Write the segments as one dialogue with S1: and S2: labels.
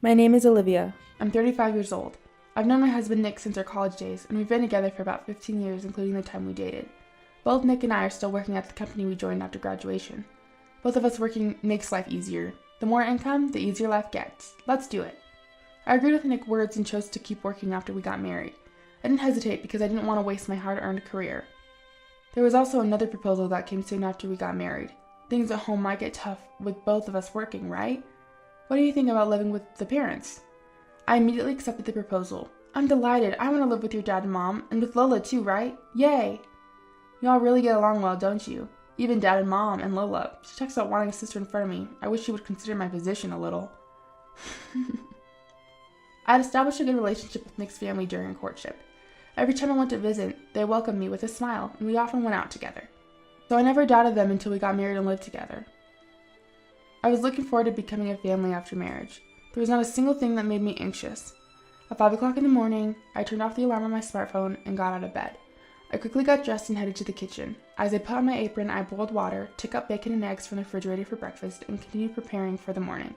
S1: My name is Olivia.
S2: I'm 35 years old. I've known my husband Nick since our college days, and we've been together for about 15 years, including the time we dated. Both Nick and I are still working at the company we joined after graduation. Both of us working makes life easier. The more income, the easier life gets. Let's do it. I agreed with Nick's words and chose to keep working after we got married. I didn't hesitate because I didn't want to waste my hard-earned career. There was also another proposal that came soon after we got married. Things at home might get tough with both of us working, right? What do you think about living with the parents? I immediately accepted the proposal. I'm delighted. I want to live with your dad and mom, and with Lola too, right? Yay! Y'all really get along well, don't you? Even dad and mom and Lola. She talks about wanting a sister in front of me. I wish she would consider my position a little. I had established a good relationship with Nick's family during courtship. Every time I went to visit, they welcomed me with a smile, and we often went out together. So I never doubted them until we got married and lived together. I was looking forward to becoming a family after marriage. There was not a single thing that made me anxious. At 5 o'clock in the morning, I turned off the alarm on my smartphone and got out of bed. I quickly got dressed and headed to the kitchen. As I put on my apron, I boiled water, took out bacon and eggs from the refrigerator for breakfast, and continued preparing for the morning.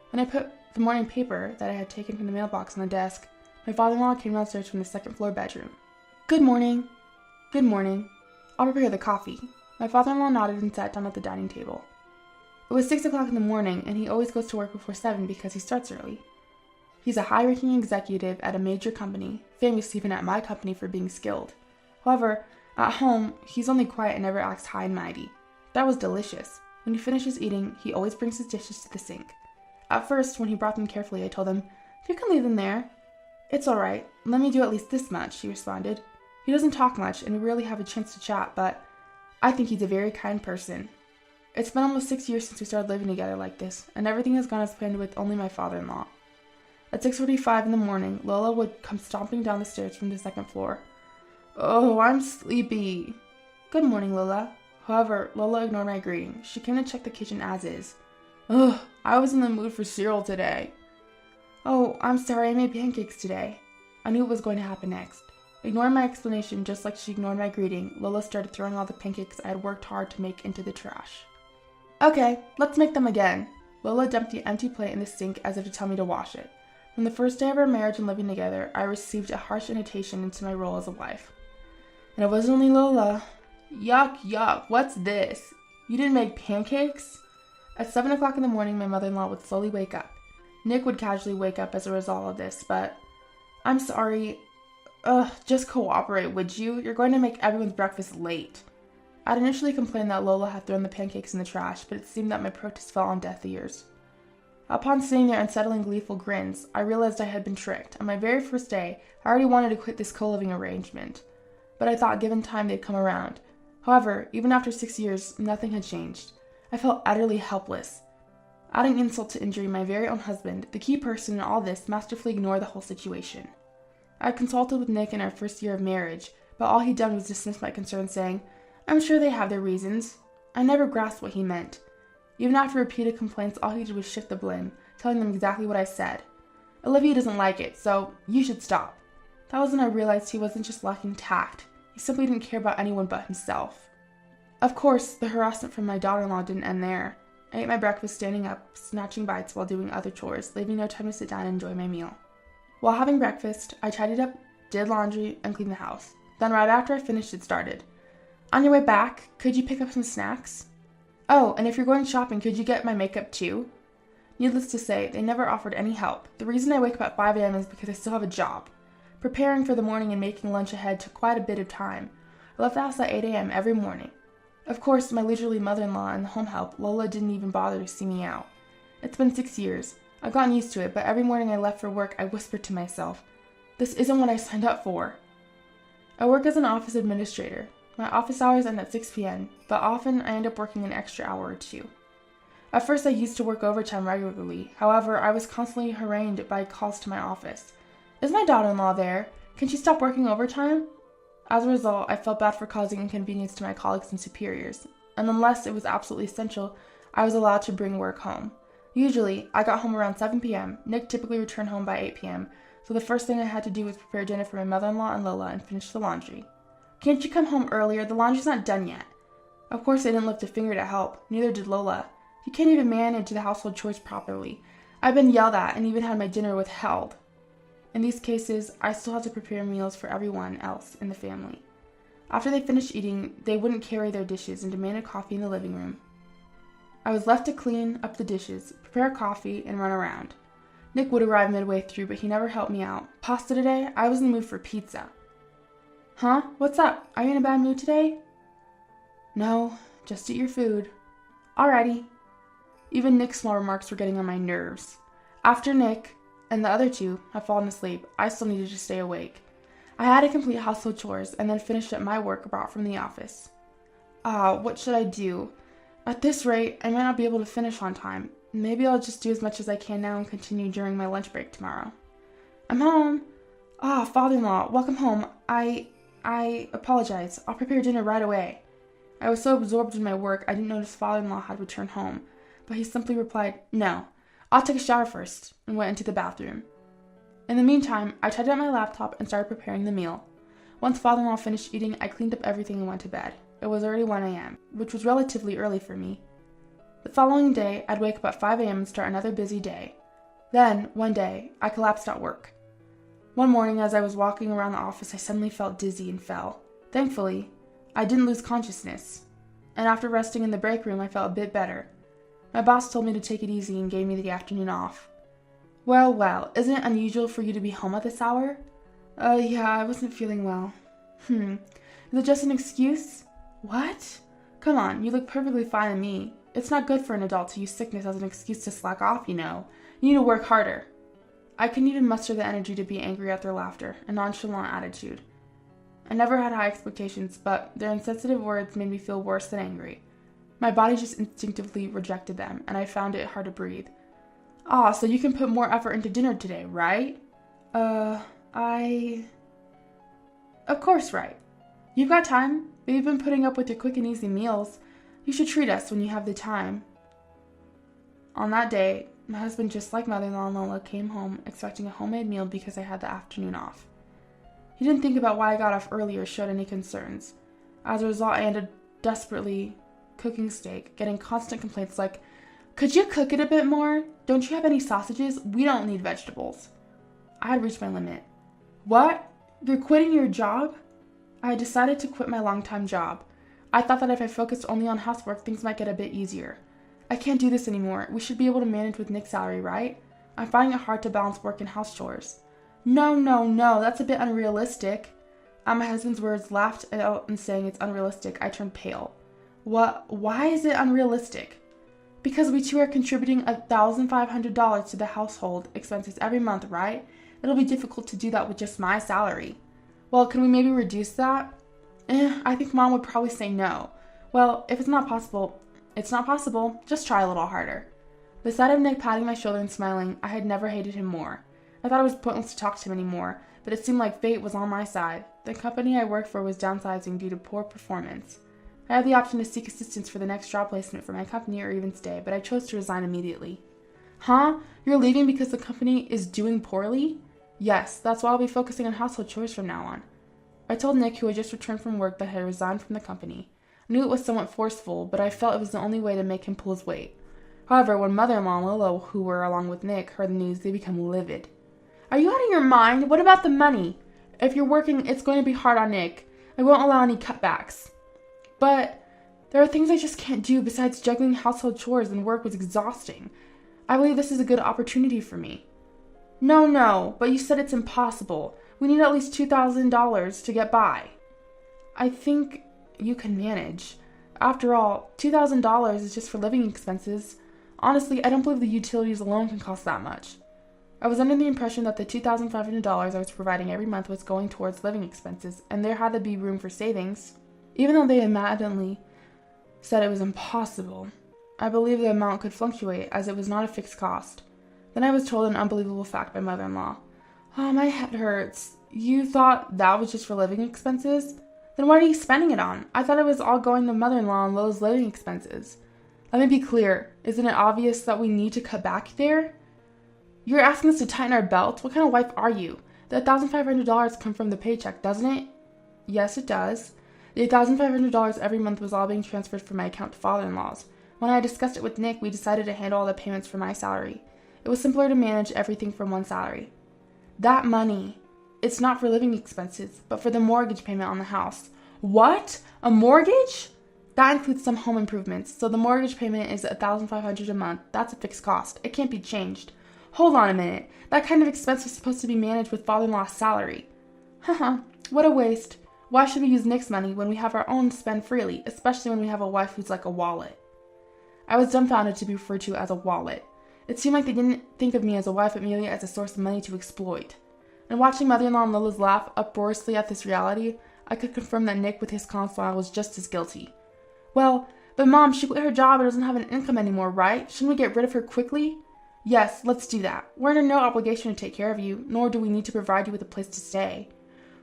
S2: When I put the morning paper that I had taken from the mailbox on the desk, my father-in-law came downstairs from the second-floor bedroom. Good morning. Good morning. I'll prepare the coffee. My father-in-law nodded and sat down at the dining table. It was 6 o'clock in the morning, and he always goes to work before 7 because he starts early. He's a high-ranking executive at a major company, famous even at my company for being skilled. However, at home, he's only quiet and never acts high and mighty. That was delicious. When he finishes eating, he always brings his dishes to the sink. At first, when he brought them carefully, I told him, "You can leave them there." "It's all right. Let me do at least this much," he responded. He doesn't talk much, and we rarely have a chance to chat, but I think he's a very kind person. It's been almost 6 years since we started living together like this, and everything has gone as planned with only my father-in-law. At 6:45 in the morning, Lola would come stomping down the stairs from the second floor. "Oh, I'm sleepy." "Good morning, Lola." However, Lola ignored my greeting. She came to check the kitchen as is. "Ugh, I was in the mood for cereal today." "Oh, I'm sorry, I made pancakes today." I knew what was going to happen next. Ignoring my explanation just like she ignored my greeting, Lola started throwing all the pancakes I had worked hard to make into the trash. "Okay, let's make them again." Lola dumped the empty plate in the sink as if to tell me to wash it. From the first day of our marriage and living together, I received a harsh invitation into my role as a wife. And it wasn't only Lola. "Yuck, yuck, what's this? You didn't make pancakes?" At 7 o'clock in the morning, my mother-in-law would slowly wake up. Nick would casually wake up as a result of this, but "I'm sorry. Just cooperate, would you? You're going to make everyone's breakfast late." I'd initially complained that Lola had thrown the pancakes in the trash, but it seemed that my protest fell on deaf ears. Upon sitting there and settling gleeful grins, I realized I had been tricked. On my very first day, I already wanted to quit this co-living arrangement, but I thought given time they'd come around. However, even after 6 years, nothing had changed. I felt utterly helpless. Adding insult to injury, my very own husband, the key person in all this, masterfully ignored the whole situation. I had consulted with Nick in our first year of marriage, but all he'd done was dismiss my concerns, saying, "I'm sure they have their reasons." I never grasped what he meant. Even after repeated complaints, all he did was shift the blame, telling them exactly what I said. "Olivia doesn't like it, so you should stop." That was when I realized he wasn't just lacking tact. He simply didn't care about anyone but himself. Of course, the harassment from my daughter-in-law didn't end there. I ate my breakfast standing up, snatching bites while doing other chores, leaving no time to sit down and enjoy my meal. While having breakfast, I tidied up, did laundry, and cleaned the house. Then right after I finished, it started. "On your way back, could you pick up some snacks? Oh, and if you're going shopping, could you get my makeup too?" Needless to say, they never offered any help. The reason I wake up at 5 a.m. is because I still have a job. Preparing for the morning and making lunch ahead took quite a bit of time. I left the house at 8 a.m. every morning. Of course, my leisurely mother-in-law and the home help, Lola, didn't even bother to see me out. It's been 6 years. I've gotten used to it, but every morning I left for work, I whispered to myself, "This isn't what I signed up for." I work as an office administrator. My office hours end at 6 p.m., but often I end up working an extra hour or two. At first I used to work overtime regularly. However, I was constantly harangued by calls to my office. "Is my daughter-in-law there? Can she stop working overtime?" As a result, I felt bad for causing inconvenience to my colleagues and superiors, and unless it was absolutely essential, I was allowed to bring work home. Usually, I got home around 7 p.m. Nick typically returned home by 8 p.m., so the first thing I had to do was prepare dinner for my mother-in-law and Lola and finish the laundry. "Can't you come home earlier? The laundry's not done yet." Of course, I didn't lift a finger to help. Neither did Lola. You can't even manage the household chores properly. I've been yelled at and even had my dinner withheld. In these cases, I still had to prepare meals for everyone else in the family. After they finished eating, they wouldn't carry their dishes and demanded coffee in the living room. I was left to clean up the dishes, prepare coffee, and run around. Nick would arrive midway through, but he never helped me out. Pasta today? I was in the mood for pizza. Huh? What's up? Are you in a bad mood today? No, just eat your food. Alrighty. Even Nick's small remarks were getting on my nerves. After Nick and the other two had fallen asleep, I still needed to stay awake. I had to complete household chores and then finish up my work brought from the office. What should I do? At this rate, I might not be able to finish on time. Maybe I'll just do as much as I can now and continue during my lunch break tomorrow. I'm home. Father-in-law, welcome home. I apologize. I'll prepare dinner right away. I was so absorbed in my work, I didn't notice father-in-law had returned home, but he simply replied, "No, I'll take a shower first," and went into the bathroom. In the meantime, I tidied up my laptop and started preparing the meal. Once father-in-law finished eating, I cleaned up everything and went to bed. It was already 1 a.m., which was relatively early for me. The following day, I'd wake up at 5 a.m. and start another busy day. Then, one day, I collapsed at work. One morning, as I was walking around the office, I suddenly felt dizzy and fell. Thankfully, I didn't lose consciousness, and after resting in the break room, I felt a bit better. My boss told me to take it easy and gave me the afternoon off. Well, isn't it unusual for you to be home at this hour? Yeah, I wasn't feeling well. Is it just an excuse? What? Come on, you look perfectly fine to me. It's not good for an adult to use sickness as an excuse to slack off, you know. You need to work harder. I couldn't even muster the energy to be angry at their laughter and nonchalant attitude. I never had high expectations, but their insensitive words made me feel worse than angry. My body just instinctively rejected them, and I found it hard to breathe. So you can put more effort into dinner today, right? Of course, right. You've got time. We've been putting up with your quick and easy meals. You should treat us when you have the time. On that day, my husband, just like mother-in-law Lola, came home expecting a homemade meal because I had the afternoon off. He didn't think about why I got off early or showed any concerns. As a result, I ended desperately cooking steak, getting constant complaints like, "Could you cook it a bit more? Don't you have any sausages? We don't need vegetables." I had reached my limit. What? You're quitting your job? I had decided to quit my long-time job. I thought that if I focused only on housework, things might get a bit easier. I can't do this anymore. We should be able to manage with Nick's salary, right? I'm finding it hard to balance work and house chores. No, that's a bit unrealistic. At my husband's words, laughed out and saying it's unrealistic, I turned pale. What? Why is it unrealistic? Because we two are contributing $1,500 to the household expenses every month, right? It'll be difficult to do that with just my salary. Well, can we maybe reduce that? I think Mom would probably say no. Well, if it's not possible, it's not possible. Just try a little harder. The sight of Nick patting my shoulder and smiling, I had never hated him more. I thought it was pointless to talk to him anymore, but it seemed like fate was on my side. The company I worked for was downsizing due to poor performance. I had the option to seek assistance for the next job placement for my company or even stay, but I chose to resign immediately. Huh? You're leaving because the company is doing poorly? Yes, that's why I'll be focusing on household chores from now on. I told Nick, who had just returned from work, that I had resigned from the company. I knew it was somewhat forceful, but I felt it was the only way to make him pull his weight. However, when mother-in-law and Lolo, who were along with Nick, heard the news, they became livid. Are you out of your mind? What about the money? If you're working, it's going to be hard on Nick. I won't allow any cutbacks. But there are things I just can't do besides juggling household chores, and work was exhausting. I believe this is a good opportunity for me. No, but you said it's impossible. We need at least $2,000 to get by. I think you can manage. After all, $2,000 is just for living expenses. Honestly, I don't believe the utilities alone can cost that much. I was under the impression that the $2,500 I was providing every month was going towards living expenses, and there had to be room for savings. Even though they adamantly said it was impossible, I believed the amount could fluctuate, as it was not a fixed cost. Then I was told an unbelievable fact by mother-in-law. My head hurts. You thought that was just for living expenses? Then what are you spending it on? I thought it was all going to mother-in-law and Lowe's living expenses. Let me be clear. Isn't it obvious that we need to cut back there? You're asking us to tighten our belts? What kind of wife are you? The $1,500 come from the paycheck, doesn't it? Yes, it does. The $1,500 every month was all being transferred from my account to father-in-law's. When I discussed it with Nick, we decided to handle all the payments from my salary. It was simpler to manage everything from one salary. That money, it's not for living expenses, but for the mortgage payment on the house. What? A mortgage? That includes some home improvements, so the mortgage payment is $1,500 a month. That's a fixed cost. It can't be changed. Hold on a minute. That kind of expense was supposed to be managed with father-in-law's salary. Haha, what a waste. Why should we use Nick's money when we have our own to spend freely, especially when we have a wife who's like a wallet? I was dumbfounded to be referred to as a wallet. It seemed like they didn't think of me as a wife, but merely as a source of money to exploit. And watching mother-in-law and Lila's laugh uproariously at this reality, I could confirm that Nick, with his calm smile, was just as guilty. Well, but Mom, she quit her job and doesn't have an income anymore, right? Shouldn't we get rid of her quickly? Yes, let's do that. We're under no obligation to take care of you, nor do we need to provide you with a place to stay.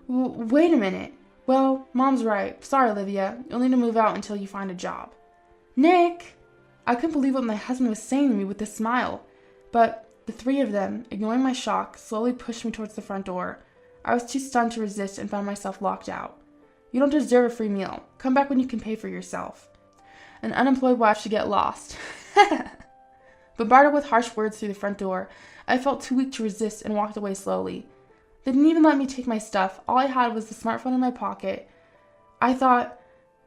S2: Wait a minute. Well, Mom's right. Sorry, Olivia. You'll need to move out until you find a job. Nick! I couldn't believe what my husband was saying to me with a smile. But the three of them, ignoring my shock, slowly pushed me towards the front door. I was too stunned to resist and found myself locked out. You don't deserve a free meal. Come back when you can pay for yourself. An unemployed wife should get lost. Bombarded with harsh words through the front door, I felt too weak to resist and walked away slowly. They didn't even let me take my stuff. All I had was the smartphone in my pocket. I thought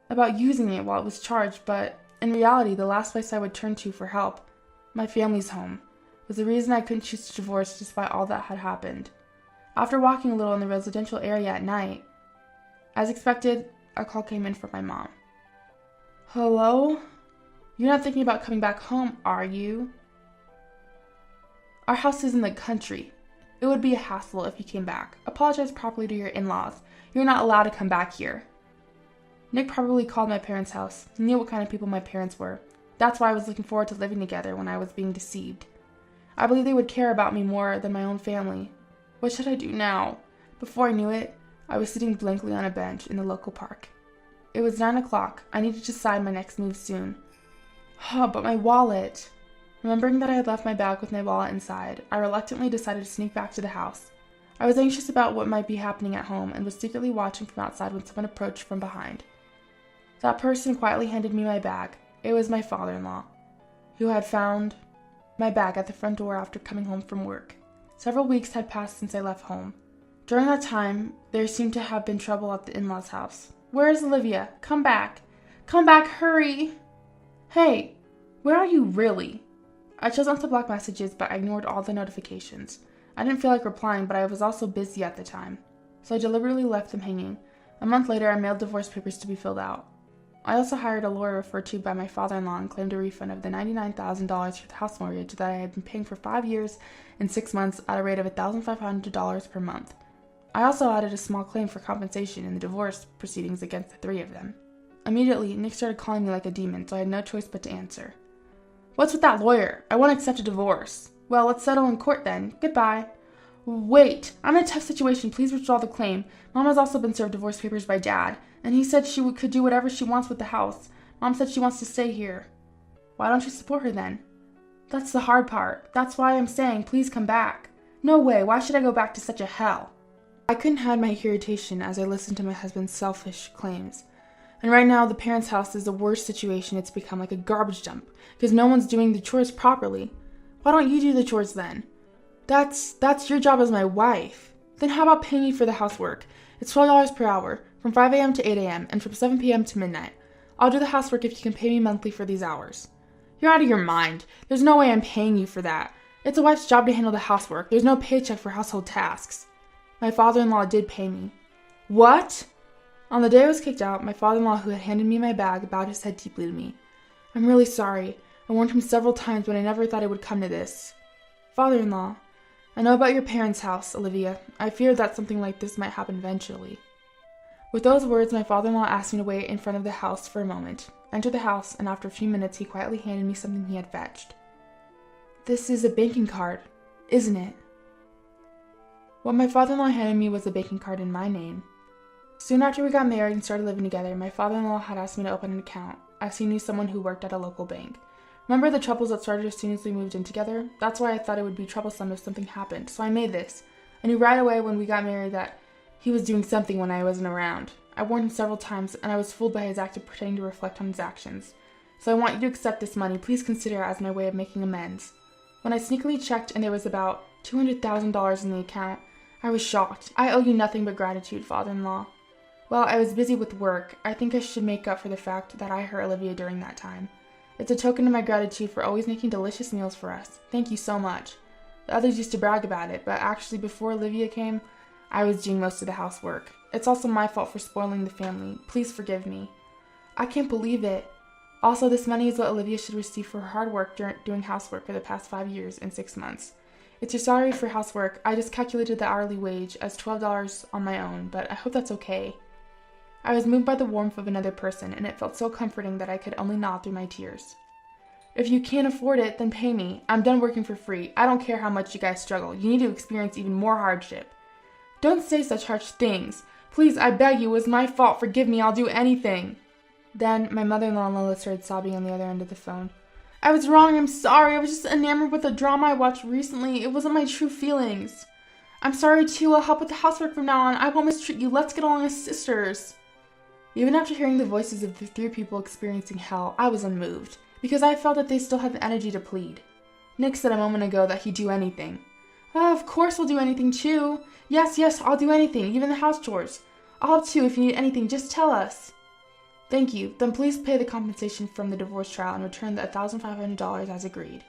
S2: about using it while it was charged, but in reality, the last place I would turn to for help, my family's home, was the reason I couldn't choose to divorce despite all that had happened. After walking a little in the residential area at night, as expected, a call came in from my mom. Hello? You're not thinking about coming back home, are you? Our house is in the country. It would be a hassle if you came back. Apologize properly to your in-laws. You're not allowed to come back here. Nick probably called my parents' house. He knew what kind of people my parents were. That's why I was looking forward to living together when I was being deceived. I believed they would care about me more than my own family. What should I do now? Before I knew it, I was sitting blankly on a bench in the local park. It was 9 o'clock. I needed to decide my next move soon. But my wallet. Remembering that I had left my bag with my wallet inside, I reluctantly decided to sneak back to the house. I was anxious about what might be happening at home and was secretly watching from outside when someone approached from behind. That person quietly handed me my bag. It was my father-in-law, who had found my bag at the front door after coming home from work. Several weeks had passed since I left home. During that time, there seemed to have been trouble at the in-laws' house. Where is Olivia? Come back. Come back, hurry! Hey, where are you really? I chose not to block messages, but I ignored all the notifications. I didn't feel like replying, but I was also busy at the time, so I deliberately left them hanging. A month later, I mailed divorce papers to be filled out. I also hired a lawyer referred to by my father-in-law and claimed a refund of the $99,000 for the house mortgage that I had been paying for 5 years and 6 months at a rate of $1,500 per month. I also added a small claim for compensation in the divorce proceedings against the three of them. Immediately, Nick started calling me like a demon, so I had no choice but to answer. What's with that lawyer? I want to accept a divorce. Well, let's settle in court then. Goodbye. Wait, I'm in a tough situation. Please withdraw the claim. Mom has also been served divorce papers by Dad, and he said she could do whatever she wants with the house. Mom said she wants to stay here. Why don't you support her then? That's the hard part. That's why I'm saying, please come back. No way. Why should I go back to such a hell? I couldn't hide my irritation as I listened to my husband's selfish claims. And right now, the parents' house is the worst situation. It's become like a garbage dump because no one's doing the chores properly. Why don't you do the chores then? That's your job as my wife. Then how about paying me for the housework? It's $12 per hour, from 5 a.m. to 8 a.m., and from 7 p.m. to midnight. I'll do the housework if you can pay me monthly for these hours. You're out of your mind. There's no way I'm paying you for that. It's a wife's job to handle the housework. There's no paycheck for household tasks. My father-in-law did pay me. What? On the day I was kicked out, my father-in-law, who had handed me my bag, bowed his head deeply to me. I'm really sorry. I warned him several times, but I never thought it would come to this. Father-in-law, I know about your parents' house, Olivia. I feared that something like this might happen eventually. With those words, my father-in-law asked me to wait in front of the house for a moment. I entered the house, and after a few minutes, he quietly handed me something he had fetched. This is a banking card, isn't it? What my father-in-law handed me was a banking card in my name. Soon after we got married and started living together, my father-in-law had asked me to open an account, as he knew someone who worked at a local bank. Remember the troubles that started as soon as we moved in together? That's why I thought it would be troublesome if something happened, so I made this. I knew right away when we got married that he was doing something when I wasn't around. I warned him several times, and I was fooled by his act of pretending to reflect on his actions. So I want you to accept this money. Please consider it as my way of making amends. When I sneakily checked and there was about $200,000 in the account, I was shocked. I owe you nothing but gratitude, father-in-law. While I was busy with work, I think I should make up for the fact that I hurt Olivia during that time. It's a token of my gratitude for always making delicious meals for us. Thank you so much. The others used to brag about it, but actually before Olivia came, I was doing most of the housework. It's also my fault for spoiling the family. Please forgive me. I can't believe it. Also, this money is what Olivia should receive for her hard work doing housework for the past 5 years and 6 months. It's your salary for housework. I just calculated the hourly wage as $12 on my own, but I hope that's okay. I was moved by the warmth of another person, and it felt so comforting that I could only nod through my tears. If you can't afford it, then pay me. I'm done working for free. I don't care how much you guys struggle. You need to experience even more hardship. Don't say such harsh things. Please, I beg you, it was my fault. Forgive me, I'll do anything. Then, my mother-in-law Lola started sobbing on the other end of the phone. I was wrong, I'm sorry. I was just enamored with a drama I watched recently. It wasn't my true feelings. I'm sorry too, I'll help with the housework from now on. I won't mistreat you. Let's get along as sisters. Even after hearing the voices of the 3 people experiencing hell, I was unmoved, because I felt that they still had the energy to plead. Nick said a moment ago that he'd do anything. Oh, of course I'll do anything too. Yes, I'll do anything, even the house chores. I'll help too if you need anything, just tell us. Thank you. Then please pay the compensation from the divorce trial and return the $1,500 as agreed.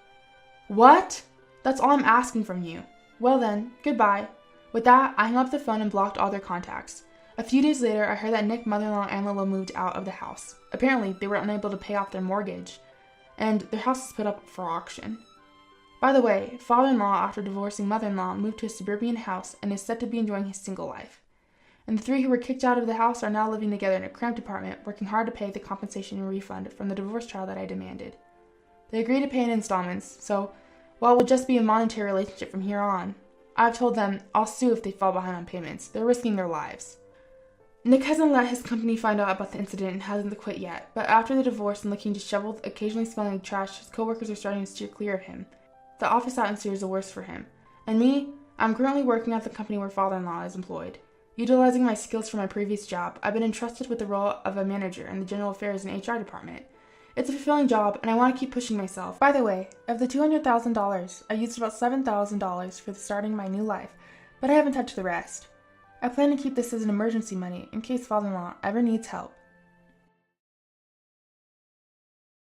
S2: What? That's all I'm asking from you. Well then, goodbye. With that, I hung up the phone and blocked all their contacts. A few days later, I heard that Nick's mother-in-law and Lola moved out of the house. Apparently, they were unable to pay off their mortgage, and their house was put up for auction. By the way, father-in-law, after divorcing mother-in-law, moved to a suburban house and is said to be enjoying his single life. And the 3 who were kicked out of the house are now living together in a cramped apartment, working hard to pay the compensation and refund from the divorce trial that I demanded. They agreed to pay in installments, so while it will just be a monetary relationship from here on, I've told them I'll sue if they fall behind on payments. They're risking their lives. Nick hasn't let his company find out about the incident and hasn't quit yet, but after the divorce and looking disheveled, occasionally smelling like trash, his coworkers are starting to steer clear of him. The office atmosphere is the worst for him. And me, I'm currently working at the company where father-in-law is employed. Utilizing my skills from my previous job, I've been entrusted with the role of a manager in the general affairs and HR department. It's a fulfilling job, and I want to keep pushing myself. By the way, of the $200,000, I used about $7,000 for starting my new life, but I haven't touched the rest. I plan to keep this as an emergency money in case father-in-law ever needs help.